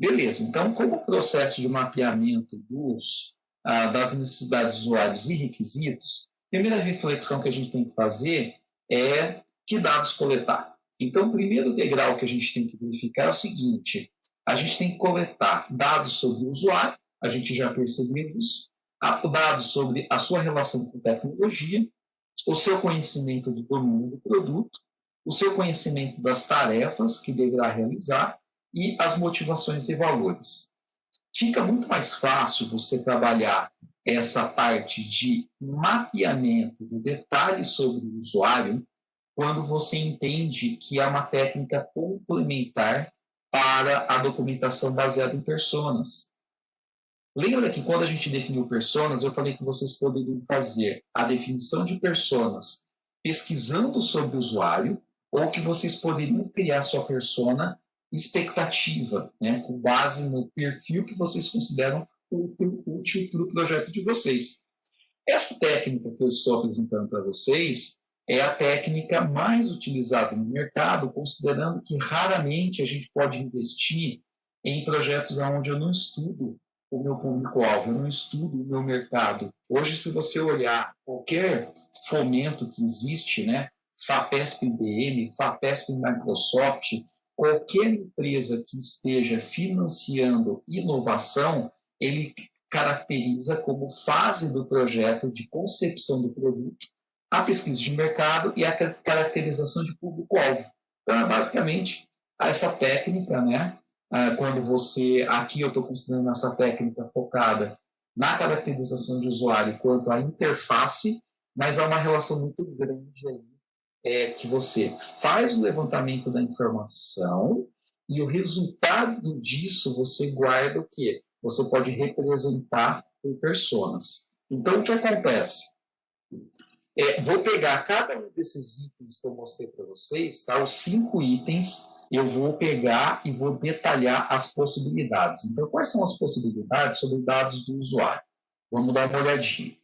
Beleza, então, como o processo de mapeamento das necessidades dos usuários e requisitos, a primeira reflexão que a gente tem que fazer é que dados coletar. Então, o primeiro degrau que a gente tem que verificar é o seguinte: a gente tem que coletar dados sobre o usuário, a gente já percebeu isso, dados sobre a sua relação com tecnologia, o seu conhecimento do domínio do produto, o seu conhecimento das tarefas que deverá realizar e as motivações e valores. Fica muito mais fácil você trabalhar essa parte de mapeamento do detalhe sobre o usuário quando você entende que é uma técnica complementar para a documentação baseada em personas. Lembra que quando a gente definiu personas, eu falei que vocês poderiam fazer a definição de personas pesquisando sobre o usuário, ou que vocês poderiam criar sua persona expectativa, né, com base no perfil que vocês consideram útil para o projeto de vocês. Essa técnica que eu estou apresentando para vocês é a técnica mais utilizada no mercado, considerando que raramente a gente pode investir em projetos onde eu não estudo o meu público-alvo, eu não estudo o meu mercado. Hoje, se você olhar qualquer fomento que existe, né, FAPESP IBM, FAPESP Microsoft, qualquer empresa que esteja financiando inovação, ele caracteriza como fase do projeto de concepção do produto a pesquisa de mercado e a caracterização de público-alvo. Então, é basicamente essa técnica, né? Quando você, aqui eu estou considerando essa técnica focada na caracterização de usuário quanto à interface, mas há uma relação muito grande aí, que você faz o levantamento da informação e o resultado disso você guarda o quê? Você pode representar por personas. Então, o que acontece? Vou pegar cada um desses itens que eu mostrei para vocês, tá? Os 5 itens, eu vou pegar e vou detalhar as possibilidades. Então, quais são as possibilidades sobre dados do usuário? Vamos dar uma olhadinha.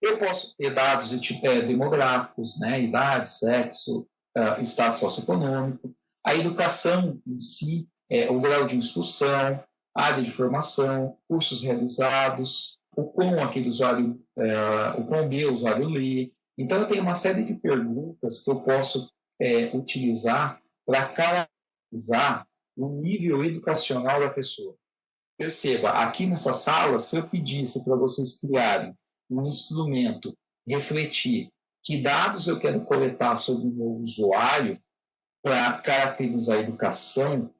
Eu posso ter dados demográficos, né? Idade, sexo, status socioeconômico, a educação em si, o grau de instrução, área de formação, cursos realizados, o quão aquele usuário, o quão bem o usuário lê. Então, eu tenho uma série de perguntas que eu posso utilizar para caracterizar o nível educacional da pessoa. Perceba, aqui nessa sala, se eu pedisse para vocês criarem um instrumento, refletir que dados eu quero coletar sobre o meu usuário para caracterizar a educação,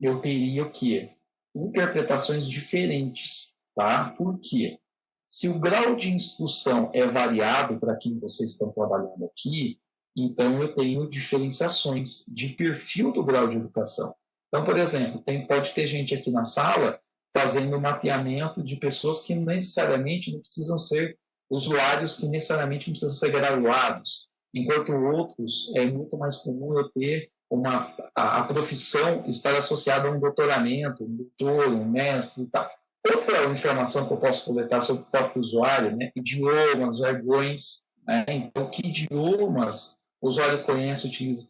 eu teria o quê? Interpretações diferentes, tá? Por quê? Se o grau de instrução é variado para quem vocês estão trabalhando aqui, então eu tenho diferenciações de perfil do grau de educação. Então, por exemplo, pode ter gente aqui na sala fazendo mapeamento de pessoas que necessariamente não precisam ser usuários, que necessariamente não precisam ser graduados, enquanto outros é muito mais comum eu ter a profissão estar associada a um doutoramento, um doutor, um mestre e tal. Outra informação que eu posso coletar sobre o próprio usuário, né? Idiomas, jargões, né? Então, que idiomas o usuário conhece, utiliza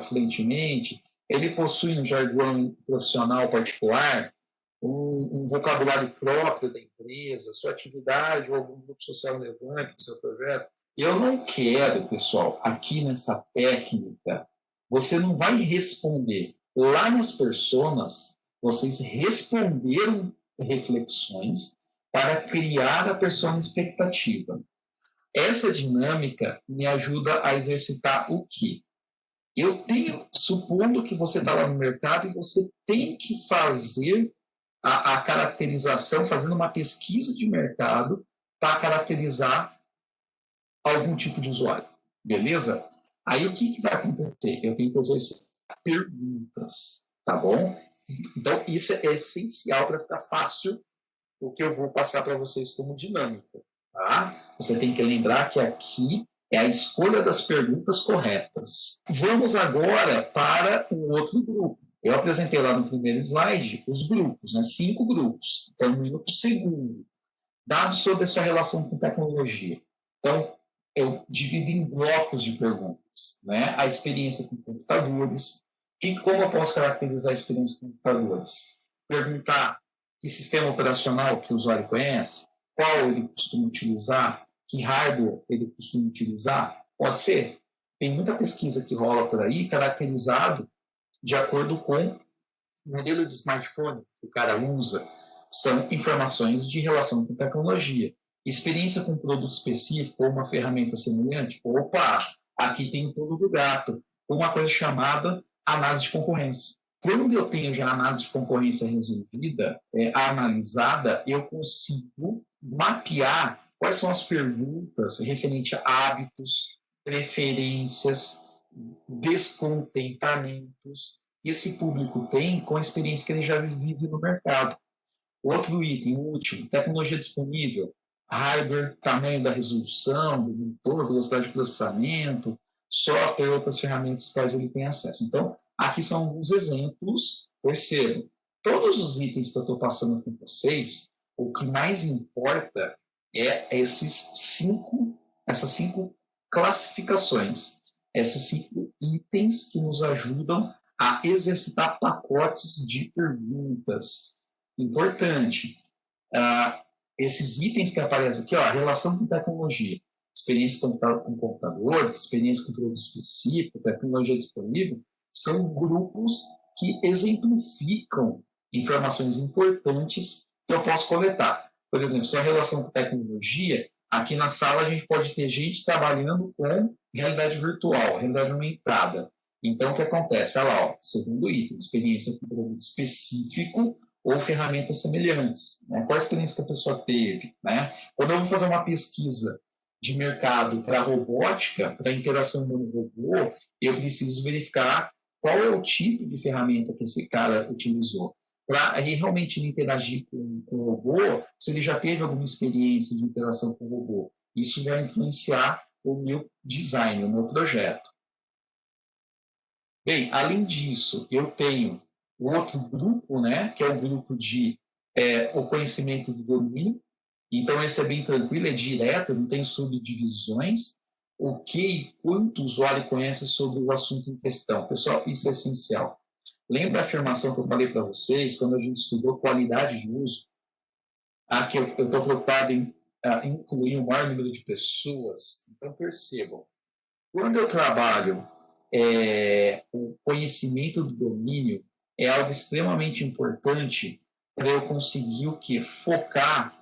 fluentemente, ele possui um jargão profissional particular, um vocabulário próprio da empresa, sua atividade ou algum grupo social relevante no seu projeto. Eu não quero, pessoal, aqui nessa técnica, você não vai responder. Lá nas personas, vocês responderam reflexões para criar a persona expectativa. Essa dinâmica me ajuda a exercitar o quê? Eu tenho, supondo que você está lá no mercado e você tem que fazer a caracterização, fazendo uma pesquisa de mercado para caracterizar algum tipo de usuário. Beleza? Aí o que vai acontecer? Eu tenho que exercitar perguntas, tá bom? Então, isso é essencial para ficar fácil o que eu vou passar para vocês como dinâmica, tá? Você tem que lembrar que aqui é a escolha das perguntas corretas. Vamos agora para o outro grupo. Eu apresentei lá no primeiro slide os grupos, né? 5 grupos. Então, no minuto segundo, dados sobre a sua relação com tecnologia. Então, eu divido em blocos de perguntas, né? A experiência com computadores. Como eu posso caracterizar a experiência com computadores? perguntar que sistema operacional que o usuário conhece, qual ele costuma utilizar, que hardware ele costuma utilizar, pode ser. Tem muita pesquisa que rola por aí, caracterizado de acordo com o modelo de smartphone que o cara usa, são informações de relação com tecnologia. Experiência com um produto específico ou uma ferramenta semelhante, opa, aqui tem um pulo do gato, uma coisa chamada análise de concorrência. Quando eu tenho já a análise de concorrência resolvida, analisada, eu consigo mapear quais são as perguntas referentes a hábitos, preferências, descontentamentos que esse público tem com a experiência que ele já vive no mercado. Outro item, último, tecnologia disponível, hardware, tamanho da resolução, do monitor, velocidade de processamento, software e outras ferramentas às quais ele tem acesso. Então, aqui são alguns exemplos. Percebam, todos os itens que eu estou passando com vocês, o que mais importa é essas cinco classificações, esses 5 itens que nos ajudam a exercitar pacotes de perguntas. Importante, esses itens que aparecem aqui, relação com tecnologia, experiência com computadores, experiência com produto específico, tecnologia disponível, são grupos que exemplificam informações importantes que eu posso coletar. Por exemplo, se é a relação com tecnologia, aqui na sala a gente pode ter gente trabalhando com realidade virtual, realidade aumentada. Então, o que acontece? Olha lá, segundo item, experiência com produto específico ou ferramentas semelhantes. Né? Qual a experiência que a pessoa teve? Né? Quando eu vou fazer uma pesquisa de mercado para robótica, para interação humano-robô, eu preciso verificar qual é o tipo de ferramenta que esse cara utilizou. Para realmente interagir com o robô, se ele já teve alguma experiência de interação com o robô. Isso vai influenciar o meu design, o meu projeto. Bem, além disso, eu tenho outro grupo, né, que é o grupo de o conhecimento do domínio. Então, esse é bem tranquilo, é direto, não tem subdivisões. O que e quanto o usuário conhece sobre o assunto em questão. Pessoal, isso é essencial. Lembra a afirmação que eu falei para vocês, quando a gente estudou qualidade de uso? Aqui eu estou preocupado em incluir o maior número de pessoas. Então, percebam, quando eu trabalho o conhecimento do domínio, é algo extremamente importante para eu conseguir o quê? Focar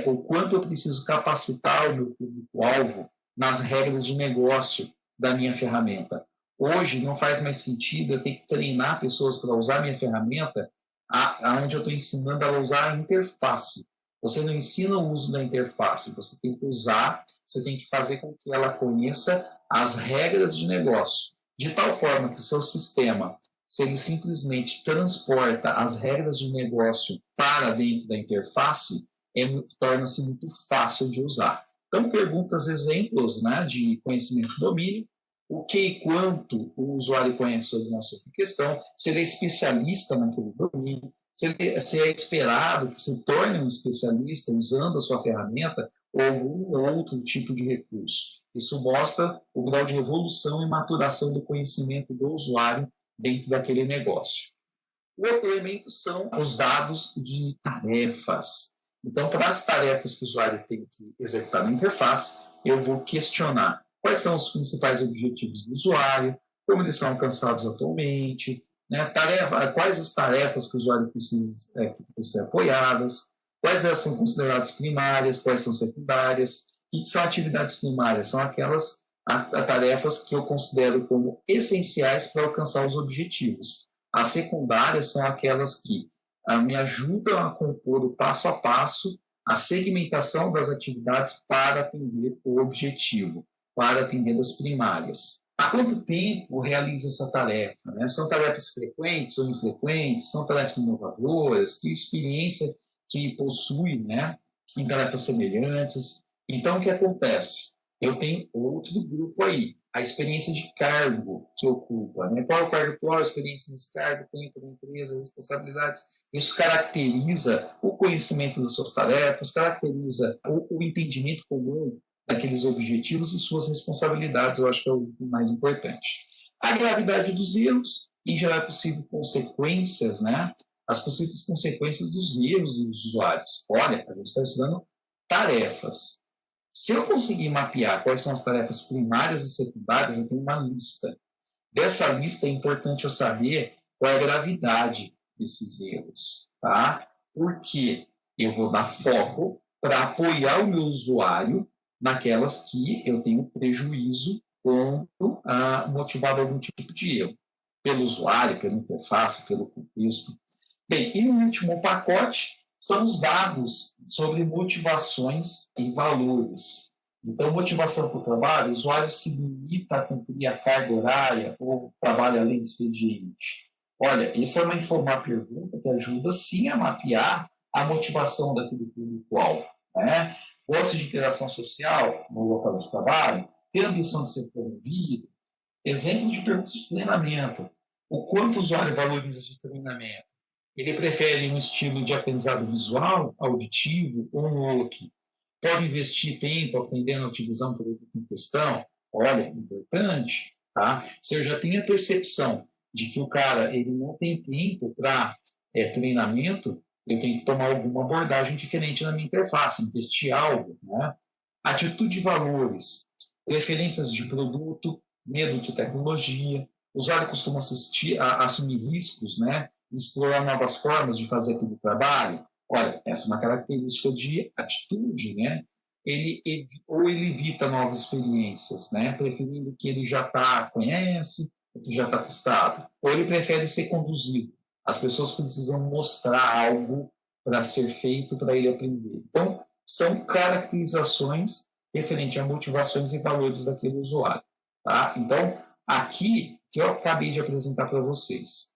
o quanto eu preciso capacitar o meu público-alvo nas regras de negócio da minha ferramenta. Hoje não faz mais sentido eu ter que treinar pessoas para usar a minha ferramenta aonde eu estou ensinando ela a usar a interface. Você não ensina o uso da interface, você tem que usar, você tem que fazer com que ela conheça as regras de negócio, de tal forma que o seu sistema, se ele simplesmente transporta as regras de negócio para dentro da interface, torna-se muito fácil de usar. Então, perguntas, exemplos, né, de conhecimento e domínio, o que e quanto o usuário conhece sobre o assunto em questão, se ele é especialista naquele domínio, se é esperado que se torne um especialista usando a sua ferramenta ou algum outro tipo de recurso. Isso mostra o grau de evolução e maturação do conhecimento do usuário dentro daquele negócio. O outro elemento são os dados de tarefas. Então, para as tarefas que o usuário tem que executar na interface, eu vou questionar quais são os principais objetivos do usuário, como eles são alcançados atualmente, né, quais as tarefas que o usuário precisa ser apoiadas, quais elas são consideradas primárias, quais são secundárias, e que são atividades primárias, são aquelas tarefas que eu considero como essenciais para alcançar os objetivos. As secundárias são aquelas que me ajudam a compor o passo a passo, a segmentação das atividades para atender o objetivo, para atender as primárias. Há quanto tempo realiza essa tarefa? Né? São tarefas frequentes ou infrequentes? São tarefas inovadoras? Que experiência que possui, né, em tarefas semelhantes? Então, o que acontece? Eu tenho outro grupo aí, a experiência de cargo que ocupa. Né? Qual é o cargo atual, a experiência nesse cargo, tempo da empresa, responsabilidades. Isso caracteriza o conhecimento das suas tarefas, caracteriza o entendimento comum daqueles objetivos e suas responsabilidades, eu acho que é o mais importante. A gravidade dos erros, em geral é possível consequências, né, as possíveis consequências dos erros dos usuários. Olha, a gente está estudando tarefas. Se eu conseguir mapear quais são as tarefas primárias e secundárias, eu tenho uma lista. Dessa lista é importante eu saber qual é a gravidade desses erros, tá? Porque eu vou dar foco para apoiar o meu usuário naquelas que eu tenho prejuízo quando motivado algum tipo de erro. Pelo usuário, pela interface, pelo contexto. Bem, e o último pacote são os dados sobre motivações e valores. Então, motivação para o trabalho, o usuário se limita a cumprir a carga horária ou trabalha além do expediente. Olha, isso é uma pergunta que ajuda, sim, a mapear a motivação daquele público-alvo. Né? Gosta de interação social no local de trabalho? Tem ambição de ser promovido? Exemplo de perguntas de treinamento. O quanto o usuário valoriza de treinamento? Ele prefere um estilo de aprendizado visual, auditivo ou um outro? Pode investir tempo aprendendo a utilizar um produto em questão? Olha, importante. Tá? Se eu já tenho a percepção de que o cara ele não tem tempo para treinamento, eu tenho que tomar alguma abordagem diferente na minha interface, investir algo. Né? Atitude de valores, preferências de produto, medo de tecnologia. O usuário costuma assumir riscos, né? Explorar novas formas de fazer aquele trabalho. Olha, essa é uma característica de atitude, né? Ele evita novas experiências, né? Preferindo o que ele já conhece, o que já está testado. Ou ele prefere ser conduzido. As pessoas precisam mostrar algo para ser feito, para ele aprender. Então, são caracterizações referentes a motivações e valores daquele usuário. Tá? Então, aqui que eu acabei de apresentar para vocês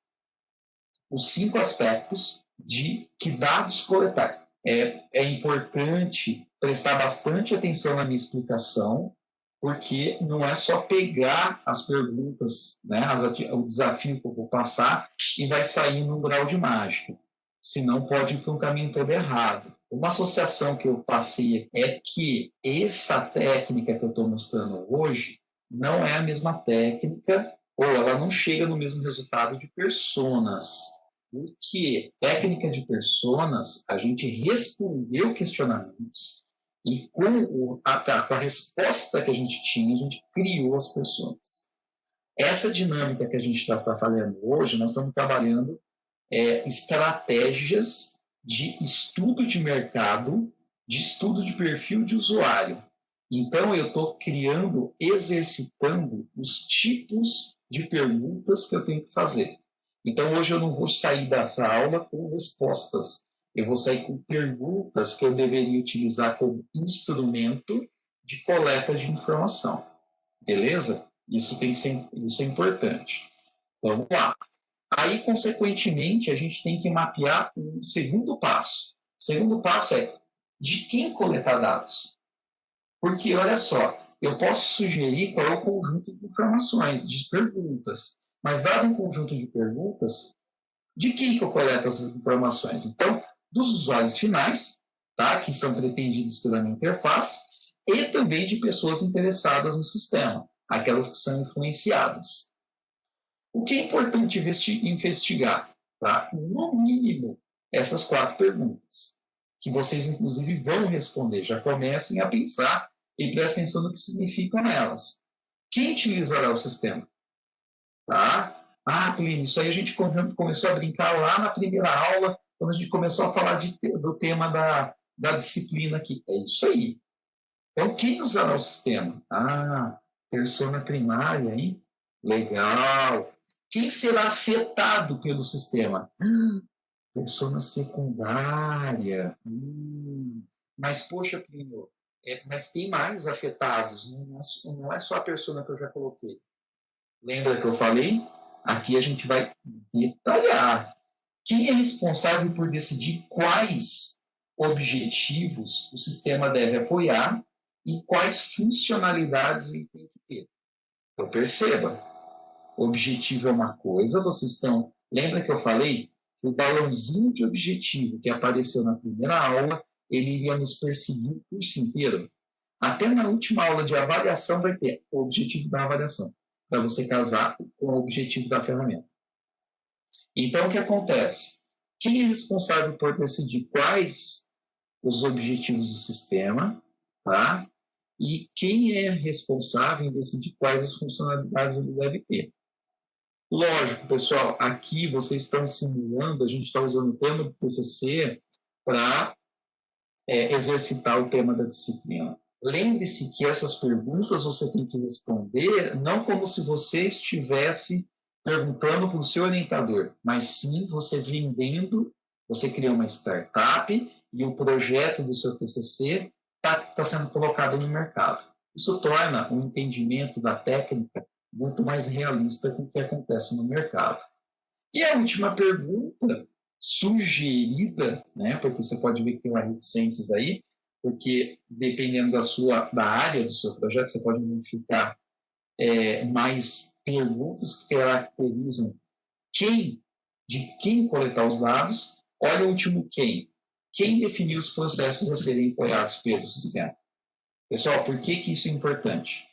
os 5 aspectos de que dados coletar. É importante prestar bastante atenção na minha explicação, porque não é só pegar as perguntas, né, o desafio que eu vou passar e vai sair num grau de mágica. Senão pode ir para um caminho todo errado. Uma associação que eu passei é que essa técnica que eu estou mostrando hoje não é a mesma técnica, ou ela não chega no mesmo resultado de personas. Porque técnica de personas, a gente respondeu questionamentos e com a resposta que a gente tinha, a gente criou as personas. Essa dinâmica que a gente está trabalhando hoje, nós estamos trabalhando estratégias de estudo de mercado, de estudo de perfil de usuário. Então, eu estou exercitando os tipos de perguntas que eu tenho que fazer. Então, hoje eu não vou sair dessa aula com respostas. Eu vou sair com perguntas que eu deveria utilizar como instrumento de coleta de informação. Beleza? Isso é importante. Vamos lá. Aí, consequentemente, a gente tem que mapear um segundo passo. O segundo passo é de quem coletar dados. Porque, olha só, eu posso sugerir qual é o conjunto de informações, de perguntas. Mas, dado um conjunto de perguntas, de quem que eu coleto essas informações? Então, dos usuários finais, tá? Que são pretendidos pela minha interface, e também de pessoas interessadas no sistema, aquelas que são influenciadas. O que é importante investigar? Tá? No mínimo, essas 4 perguntas, que vocês, inclusive, vão responder. Já comecem a pensar e prestem atenção no que significam elas. Quem utilizará o sistema? Tá? Plínio, isso aí a gente começou a brincar lá na primeira aula, quando a gente começou a falar do tema da disciplina aqui. É isso aí. Então, quem usará o sistema? Persona primária, hein? Legal. Quem será afetado pelo sistema? Persona secundária. Mas, poxa, Plínio, mas tem mais afetados, não é só a persona que eu já coloquei. Lembra que eu falei? Aqui a gente vai detalhar. Quem é responsável por decidir quais objetivos o sistema deve apoiar e quais funcionalidades ele tem que ter? Então, perceba, o objetivo é uma coisa, vocês estão... Lembra que eu falei? O balãozinho de objetivo que apareceu na primeira aula, ele iria nos perseguir o curso inteiro. Até na última aula de avaliação vai ter o objetivo da avaliação, para você casar com o objetivo da ferramenta. Então, o que acontece? Quem é responsável por decidir quais os objetivos do sistema, tá? E quem é responsável em decidir quais as funcionalidades ele deve ter. Lógico, pessoal, aqui vocês estão simulando, a gente está usando o tema do TCC para exercitar o tema da disciplina. Lembre-se que essas perguntas você tem que responder não como se você estivesse perguntando para o seu orientador, mas sim você vendendo, você cria uma startup e o projeto do seu TCC está sendo colocado no mercado. Isso torna o entendimento da técnica muito mais realista com o que acontece no mercado. E a última pergunta sugerida, né, porque você pode ver que tem uma reticências aí, porque dependendo da área do seu projeto, você pode identificar mais perguntas que caracterizam de quem coletar os dados. Olha o último quem. Quem definiu os processos a serem apoiados pelo sistema? Pessoal, por que isso é importante?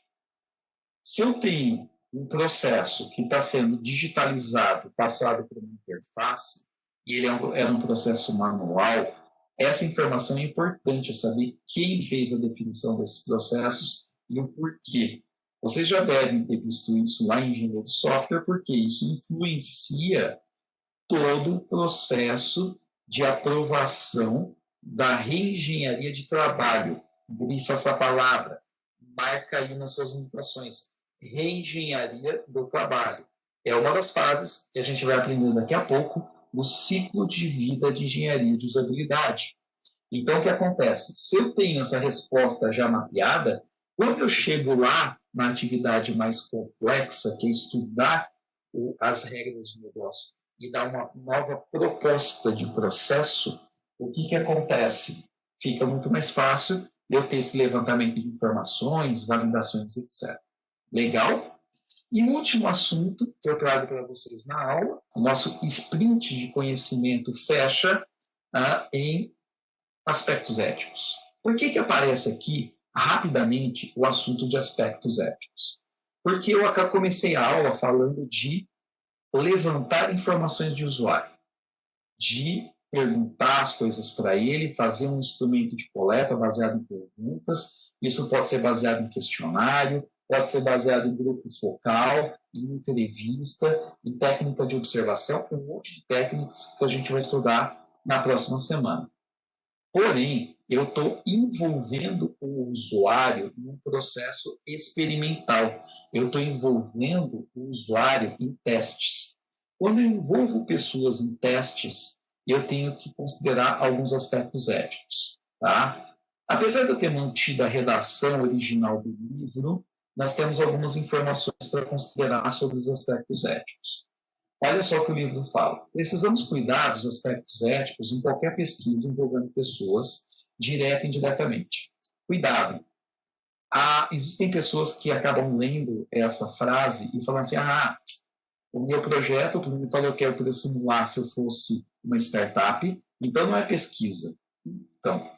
Se eu tenho um processo que está sendo digitalizado, passado por uma interface, e ele era um processo manual, essa informação é importante, eu saber quem fez a definição desses processos e o porquê. Vocês já devem ter visto isso lá em engenharia de software, porque isso influencia todo o processo de aprovação da reengenharia de trabalho. Grifa essa palavra, marca aí nas suas limitações. Reengenharia do trabalho. É uma das fases que a gente vai aprender daqui a pouco no ciclo de vida de engenharia de usabilidade. Então, o que acontece? Se eu tenho essa resposta já mapeada, quando eu chego lá na atividade mais complexa, que é estudar as regras do negócio e dar uma nova proposta de processo, o que acontece? Fica muito mais fácil eu ter esse levantamento de informações, validações, etc. Legal? E o último assunto que eu trago para vocês na aula, o nosso sprint de conhecimento fecha em aspectos éticos. Por que aparece aqui rapidamente o assunto de aspectos éticos? Porque eu comecei a aula falando de levantar informações de usuário, de perguntar as coisas para ele, fazer um instrumento de coleta baseado em perguntas. Isso pode ser baseado em questionário, pode ser baseado em grupo focal, em entrevista, em técnica de observação, um monte de técnicas que a gente vai estudar na próxima semana. Porém, eu estou envolvendo o usuário num processo experimental. Eu estou envolvendo o usuário em testes. Quando eu envolvo pessoas em testes, eu tenho que considerar alguns aspectos éticos. Tá? Apesar de eu ter mantido a redação original do livro, nós temos algumas informações para considerar sobre os aspectos éticos. Olha só o que o livro fala. Precisamos cuidar dos aspectos éticos em qualquer pesquisa envolvendo pessoas, direta e indiretamente. Cuidado. Existem pessoas que acabam lendo essa frase e falam assim, o meu projeto, o me falou que eu poderia simular se eu fosse uma startup, então não é pesquisa. Então,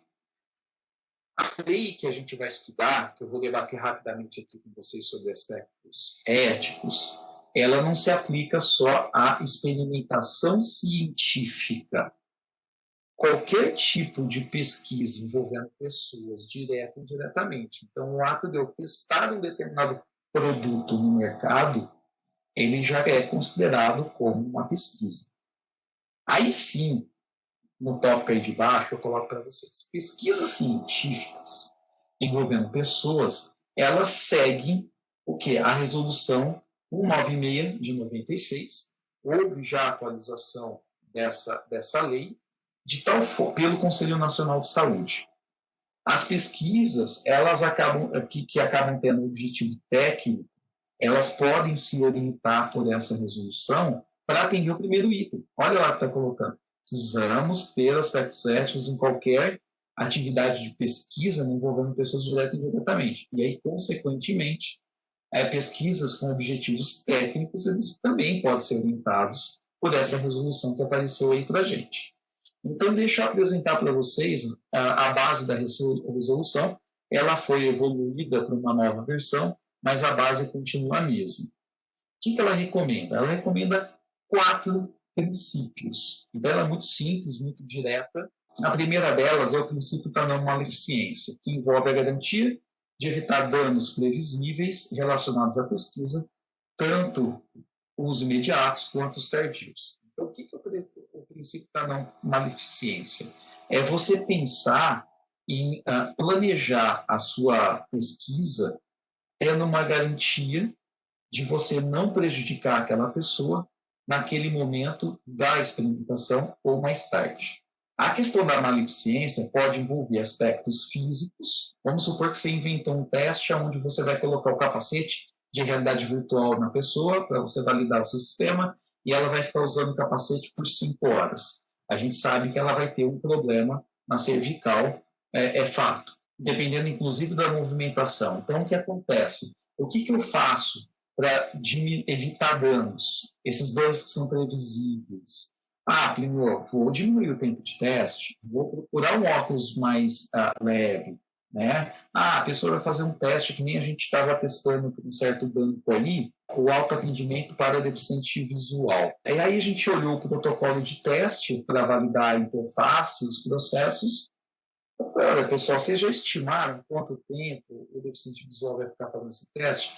a lei que a gente vai estudar, que eu vou debater rapidamente aqui com vocês sobre aspectos éticos, ela não se aplica só à experimentação científica. Qualquer tipo de pesquisa envolvendo pessoas, direta ou indiretamente. Então, o ato de eu testar um determinado produto no mercado, ele já é considerado como uma pesquisa. Aí sim, no tópico aí de baixo, eu coloco para vocês. Pesquisas científicas envolvendo pessoas, elas seguem o que? A resolução 196 de 96. Houve já a atualização dessa lei pelo Conselho Nacional de Saúde. As pesquisas, elas acabam que acabam tendo um objetivo técnico, elas podem se orientar por essa resolução para atender o primeiro item. Olha lá o que está colocando. Precisamos ter aspectos éticos em qualquer atividade de pesquisa envolvendo pessoas direta e indiretamente. E aí, consequentemente, pesquisas com objetivos técnicos, eles também podem ser orientados por essa resolução que apareceu aí para a gente. Então, deixa eu apresentar para vocês a base da resolução. Ela foi evoluída para uma nova versão, mas a base continua a mesma. O que ela recomenda? Ela recomenda 4 princípios. Então, ela é muito simples, muito direta. A primeira delas é o princípio da não maleficência, que envolve a garantia de evitar danos previsíveis relacionados à pesquisa, tanto os imediatos quanto os tardios. Então, o que é o princípio da não maleficência? É você pensar em planejar a sua pesquisa tendo uma garantia de você não prejudicar aquela pessoa naquele momento da experimentação ou mais tarde. A questão da maleficência pode envolver aspectos físicos. Vamos supor que você inventou um teste onde você vai colocar o capacete de realidade virtual na pessoa para você validar o seu sistema e ela vai ficar usando o capacete por 5 horas. A gente sabe que ela vai ter um problema na cervical, é fato, dependendo inclusive da movimentação. Então, o que acontece? O que eu faço para evitar danos? Esses danos que são previsíveis. Plínio, vou diminuir o tempo de teste, vou procurar um óculos mais leve, né? A pessoa vai fazer um teste que nem a gente estava testando com um certo banco ali, o autoatendimento para deficiente visual. E aí a gente olhou o protocolo de teste para validar a interface, os processos. Eu falei, olha, pessoal, vocês já estimaram quanto tempo o deficiente visual vai ficar fazendo esse teste?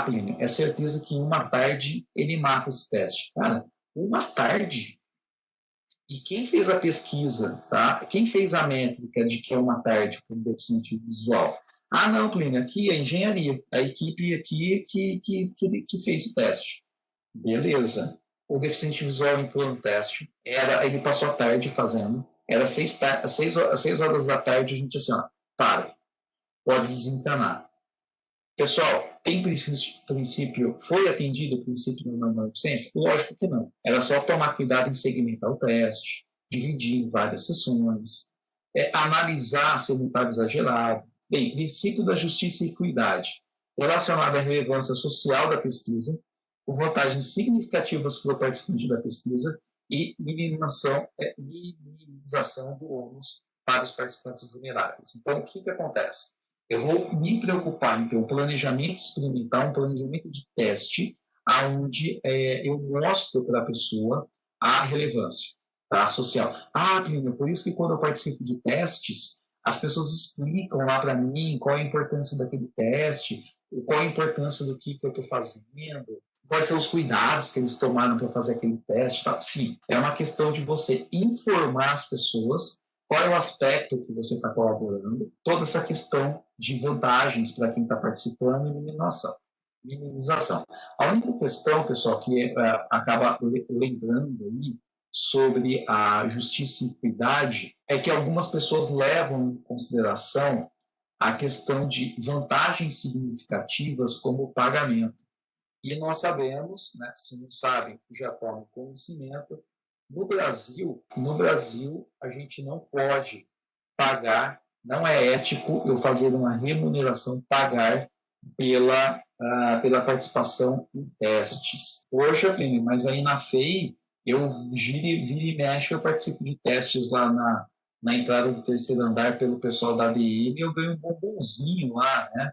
Plínio, é certeza que em uma tarde ele mata esse teste. Cara, uma tarde? E quem fez a pesquisa, tá? Quem fez a métrica de que é uma tarde para um deficiente visual? Não, Plínio, aqui é a engenharia, a equipe aqui que fez o teste. Beleza. O deficiente visual entrou no teste, ele passou a tarde fazendo, era 6 horas da tarde, a gente assim, pode desencanar. Pessoal, tem princípio, foi atendido o princípio da não maleficência? Lógico que não. Era só tomar cuidado em segmentar o teste, dividir em várias sessões, analisar se não estava exagerado. Bem, princípio da justiça e equidade, relacionado à relevância social da pesquisa, com vantagens significativas para o participante da pesquisa e minimização do ônus para os participantes vulneráveis. Então, o que acontece? Eu vou me preocupar em ter um planejamento experimental, um planejamento de teste, onde eu mostro para a pessoa a relevância, tá, social. Plínio, por isso que quando eu participo de testes, as pessoas explicam lá para mim qual é a importância daquele teste, qual é a importância do que eu estou fazendo, quais são os cuidados que eles tomaram para fazer aquele teste. Tá? Sim, é uma questão de você informar as pessoas qual é o aspecto que você está colaborando, toda essa questão de vantagens para quem está participando e minimização. A única questão, pessoal, que acaba lembrando aí sobre a justiça e equidade é que algumas pessoas levam em consideração a questão de vantagens significativas como o pagamento. E nós sabemos, né, se não sabem, já tomam conhecimento, no Brasil, a gente não pode pagar, não é ético eu fazer uma remuneração, pagar pela participação em testes. Poxa, Plínio, mas aí na FEI, eu vira e mexe, eu participo de testes lá na entrada do terceiro andar pelo pessoal da ADM, eu ganho um bombonzinho lá, né?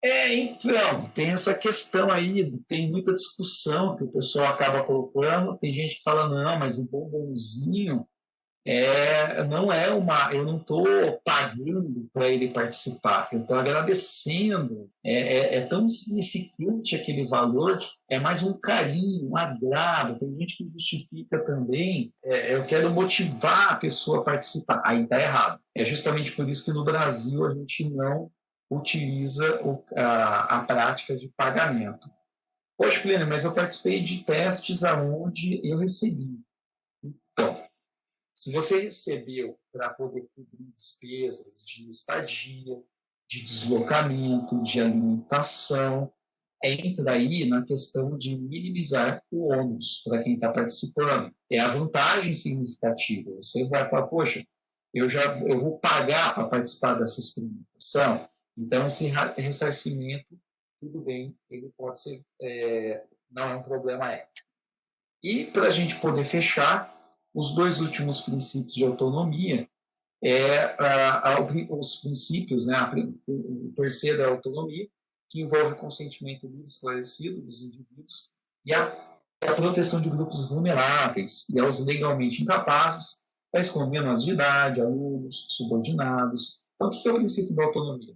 Então, tem essa questão aí, tem muita discussão que o pessoal acaba colocando, tem gente que fala, não, mas o bombonzinho não é eu não estou pagando para ele participar, eu estou agradecendo, é tão insignificante aquele valor, é mais um carinho, um agrado, tem gente que justifica também, eu quero motivar a pessoa a participar, aí está errado. É justamente por isso que no Brasil a gente não utiliza a prática de pagamento. Poxa, Plínio, mas eu participei de testes aonde eu recebi. Então, se você recebeu para poder cobrir despesas de estadia, de deslocamento, de alimentação, entra aí na questão de minimizar o ônus para quem está participando. É a vantagem significativa. Você vai falar, poxa, eu vou pagar para participar dessa experimentação, então esse ressarcimento, tudo bem, ele pode ser, não é um problema ético. E para a gente poder fechar, os 2 últimos princípios de autonomia os princípios, né? O terceiro é a autonomia, que envolve o consentimento livre e esclarecido dos indivíduos, e a a proteção de grupos vulneráveis e aos legalmente incapazes, tais como menores de idade, alunos, subordinados. Então, o que é o princípio da autonomia?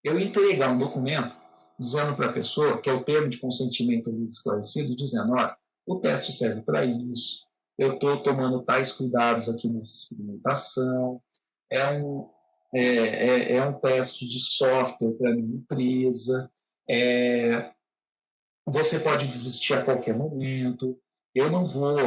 Eu entregar um documento dizendo para a pessoa, que é o termo de consentimento esclarecido, dizendo, olha, o teste serve para isso, eu estou tomando tais cuidados aqui nessa experimentação, é um, é um teste de software para a minha empresa, você pode desistir a qualquer momento, eu não vou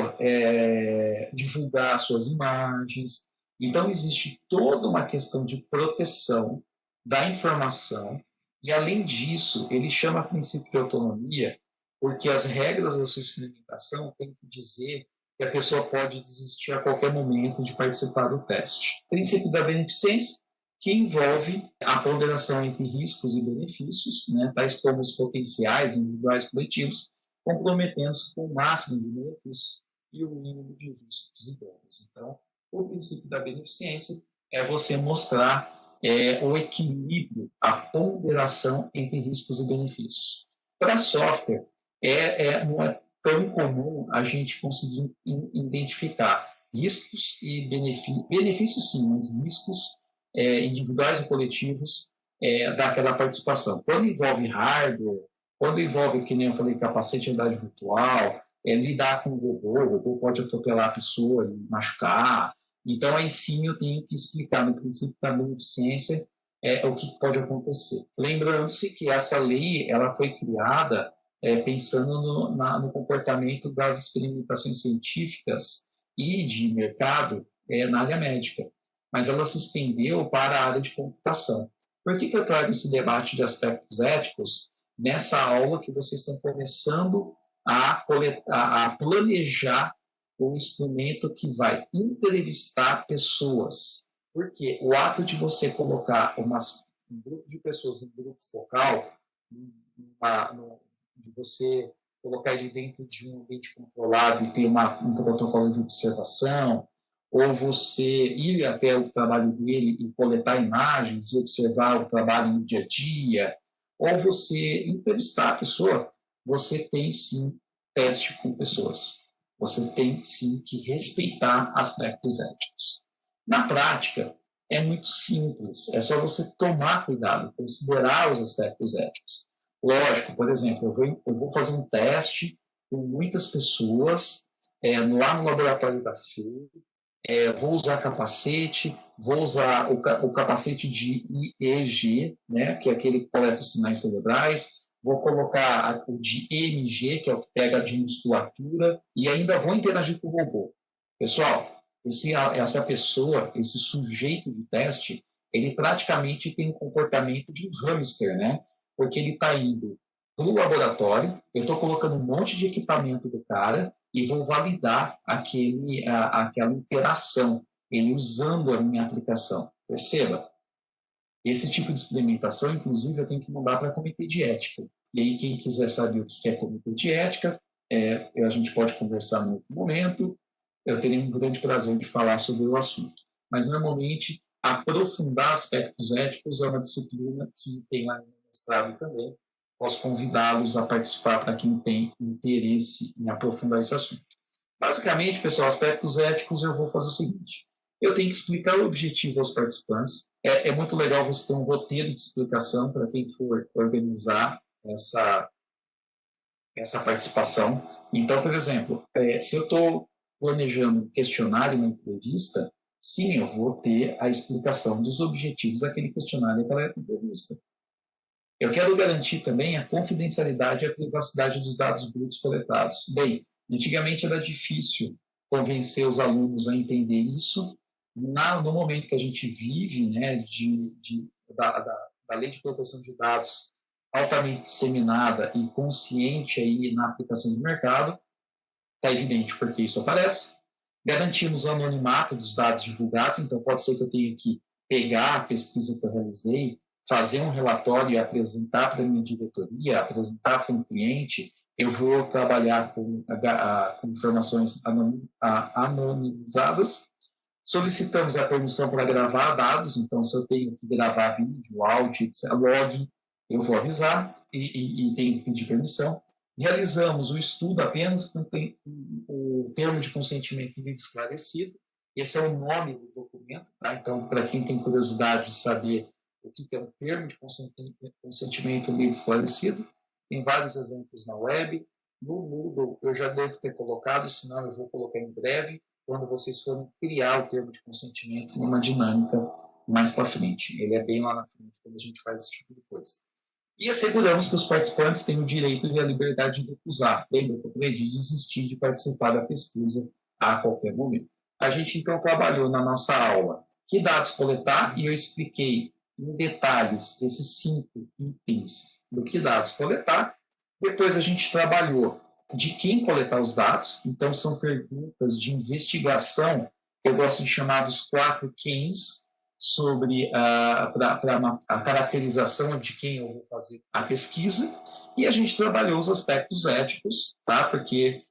divulgar suas imagens. Então, existe toda uma questão de proteção da informação, e, além disso, ele chama princípio de autonomia, porque as regras da sua experimentação têm que dizer que a pessoa pode desistir a qualquer momento de participar do teste. Princípio da beneficência, que envolve a ponderação entre riscos e benefícios, né, tais como os potenciais individuais coletivos, comprometendo-se com o máximo de benefícios e o mínimo de riscos e danos. Então, o princípio da beneficência é você mostrar o equilíbrio, a ponderação entre riscos e benefícios. Para software, não é tão comum a gente conseguir identificar riscos e benefícios sim, mas riscos individuais ou coletivos daquela participação. Quando envolve hardware, quando envolve, que nem eu falei, capacete de realidade virtual, lidar com o robô pode atropelar a pessoa e machucar. Então, aí sim eu tenho que explicar no princípio da beneficência o que pode acontecer. Lembrando-se que essa lei ela foi criada pensando no comportamento das experimentações científicas e de mercado na área médica, mas ela se estendeu para a área de computação. Por que eu trago esse debate de aspectos éticos nessa aula que vocês estão começando a planejar um instrumento que vai entrevistar pessoas? Porque o ato de você colocar um grupo de pessoas no grupo focal, de você colocar ele dentro de um ambiente controlado e ter um protocolo de observação, ou você ir até o trabalho dele e coletar imagens e observar o trabalho no dia a dia, ou você entrevistar a pessoa, você tem sim teste com pessoas. Você tem sim que respeitar aspectos éticos. Na prática, é muito simples, é só você tomar cuidado, considerar os aspectos éticos. Lógico, por exemplo, eu vou fazer um teste com muitas pessoas lá no laboratório da FEI, vou usar capacete, vou usar o capacete de IEG, né, que é aquele que coleta os sinais cerebrais, vou colocar o de EMG, que é o que pega de musculatura, e ainda vou interagir com o robô. Pessoal, essa pessoa, esse sujeito de teste, ele praticamente tem um comportamento de um hamster, né? Porque ele está indo para o laboratório, eu estou colocando um monte de equipamento do cara e vou validar aquela interação, ele usando a minha aplicação. Perceba? Esse tipo de experimentação, inclusive, eu tenho que mandar para comitê de ética. E aí, quem quiser saber o que é comitê de ética, a gente pode conversar em outro momento. Eu teria um grande prazer de falar sobre o assunto. Mas, normalmente, aprofundar aspectos éticos é uma disciplina que tem lá no mestrado também. Posso convidá-los a participar para quem tem interesse em aprofundar esse assunto. Basicamente, pessoal, aspectos éticos, eu vou fazer o seguinte. Eu tenho que explicar o objetivo aos participantes. É muito legal você ter um roteiro de explicação para quem for organizar essa participação. Então, por exemplo, se eu estou planejando um questionário, uma entrevista, sim, eu vou ter a explicação dos objetivos daquele questionário e daquela entrevista. Eu quero garantir também a confidencialidade e a privacidade dos dados brutos coletados. Bem, antigamente era difícil convencer os alunos a entender isso. No momento que a gente vive, né, da lei de proteção de dados altamente disseminada e consciente aí na aplicação do mercado, está evidente porque isso aparece. Garantimos o anonimato dos dados divulgados, então pode ser que eu tenha que pegar a pesquisa que eu realizei, fazer um relatório e apresentar para a minha diretoria, apresentar para um cliente. Eu vou trabalhar com informações anonimizadas. Solicitamos a permissão para gravar dados, então se eu tenho que gravar vídeo, áudio, log, eu vou avisar e tenho que pedir permissão. Realizamos o estudo apenas com o termo de consentimento livre esclarecido. Esse é o nome do documento, tá? Então, para quem tem curiosidade de saber o que é um termo de consentimento livre esclarecido, tem vários exemplos na web. No Moodle, eu já devo ter colocado, senão eu vou colocar em breve, quando vocês forem criar o termo de consentimento numa dinâmica mais para frente. Ele é bem lá na frente, quando a gente faz esse tipo de coisa. E asseguramos que os participantes têm o direito e a liberdade de recusar, lembra que eu falei, de desistir de participar da pesquisa a qualquer momento. A gente, então, trabalhou na nossa aula que dados coletar, e eu expliquei em detalhes esses 5 itens do que dados coletar. Depois a gente trabalhou de quem coletar os dados, então são perguntas de investigação, que eu gosto de chamar dos 4 quens, sobre a caracterização de quem eu vou fazer a pesquisa, e a gente trabalhou os aspectos éticos, tá? Porque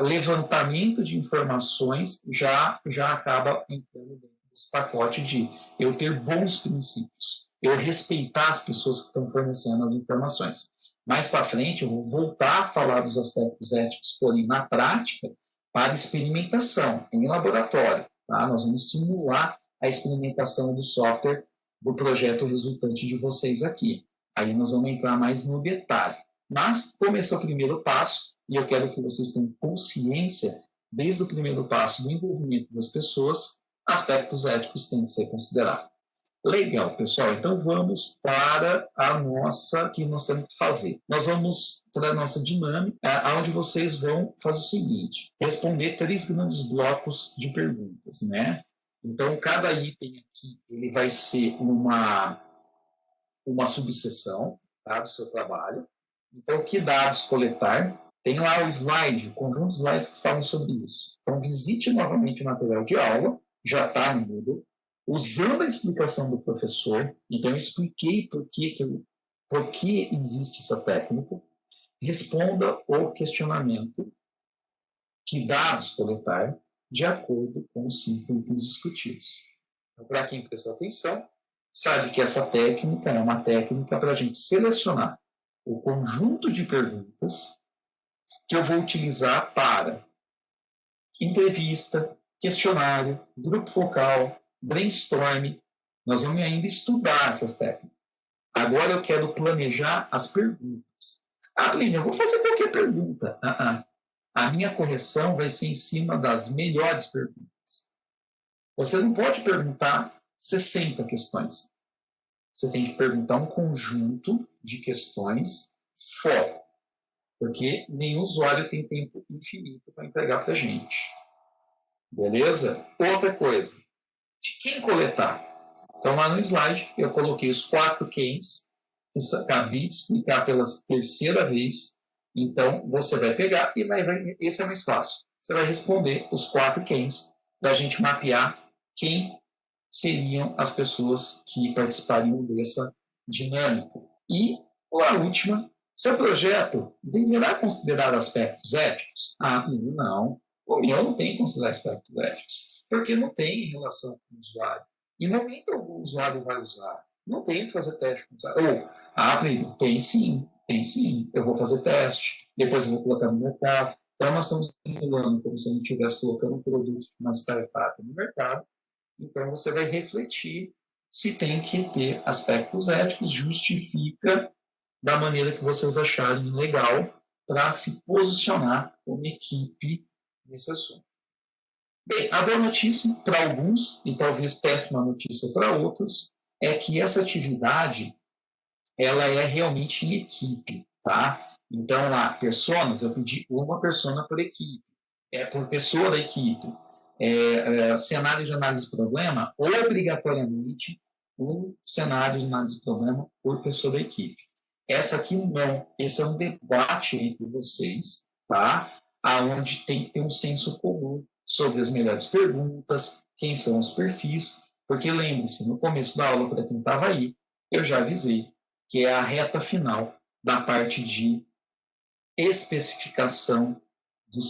levantamento de informações já acaba entrando dentro desse pacote de eu ter bons princípios, eu respeitar as pessoas que estão fornecendo as informações. Mais para frente, eu vou voltar a falar dos aspectos éticos, porém na prática, para experimentação, em laboratório. Tá? Nós vamos simular a experimentação do software do projeto resultante de vocês aqui. Aí nós vamos entrar mais no detalhe. Mas, como esse é o primeiro passo, e eu quero que vocês tenham consciência, desde o primeiro passo do envolvimento das pessoas, aspectos éticos têm que ser considerados. Legal, pessoal. Então vamos para a nossa que nós temos que fazer. Nós vamos para a nossa dinâmica, onde vocês vão fazer o seguinte: responder 3 grandes blocos de perguntas, né? Então cada item aqui ele vai ser uma subseção, tá, do seu trabalho. Então que dados coletar? Tem lá o slide, o conjunto de slides que falam sobre isso. Então visite novamente o material de aula, já está no Moodle, usando a explicação do professor. Então, eu expliquei por que existe essa técnica. Responda o questionamento: que dados coletar de acordo com os 5 itens discutidos. Então, para quem prestou atenção, sabe que essa técnica é uma técnica para a gente selecionar o conjunto de perguntas que eu vou utilizar para entrevista, questionário, grupo focal, brainstorm. Nós vamos ainda estudar essas técnicas. Agora eu quero planejar as perguntas. Plínio, eu vou fazer qualquer pergunta. A minha correção vai ser em cima das melhores perguntas. Você não pode perguntar 60 questões. Você tem que perguntar um conjunto de questões foco, porque nenhum usuário tem tempo infinito para entregar para a gente. Beleza? Outra coisa, de quem coletar? Então, lá no slide, eu coloquei os 4 quens, que acabei de explicar pela terceira vez. Então, você vai pegar e esse é mais fácil. Você vai responder os 4 quens para a gente mapear quem seriam as pessoas que participariam dessa dinâmica. E a última, seu projeto deverá considerar aspectos éticos? Não. O meu não tem que considerar aspectos éticos, porque não tem relação com o usuário. Em momento algum o usuário vai usar. Não tem que fazer teste com o usuário. Tem sim. Eu vou fazer teste, depois eu vou colocar no mercado. Então, nós estamos simulando como se a gente estivesse colocando um produto de uma startup no mercado. Então, você vai refletir se tem que ter aspectos éticos, justifica da maneira que vocês acharem legal para se posicionar como equipe nesse assunto. Bem, a boa notícia para alguns, e talvez péssima notícia para outros, é que essa atividade ela é realmente em equipe, tá? Então, lá, personas, eu pedi uma persona por equipe, por pessoa da equipe. Cenário de análise de problema, obrigatoriamente, um cenário de análise de problema por pessoa da equipe. Essa aqui não, esse é um debate entre vocês, tá? Aonde tem que ter um senso comum sobre as melhores perguntas, quem são os perfis, porque lembre-se, no começo da aula, para quem estava aí, eu já avisei que é a reta final da parte de especificação do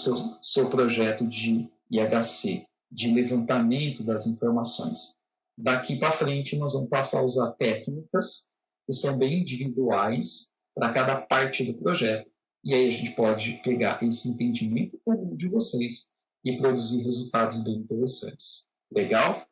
seu projeto de IHC, de levantamento das informações. Daqui para frente, nós vamos passar a usar técnicas que são bem individuais para cada parte do projeto, e aí a gente pode pegar esse entendimento comum de vocês e produzir resultados bem interessantes. Legal?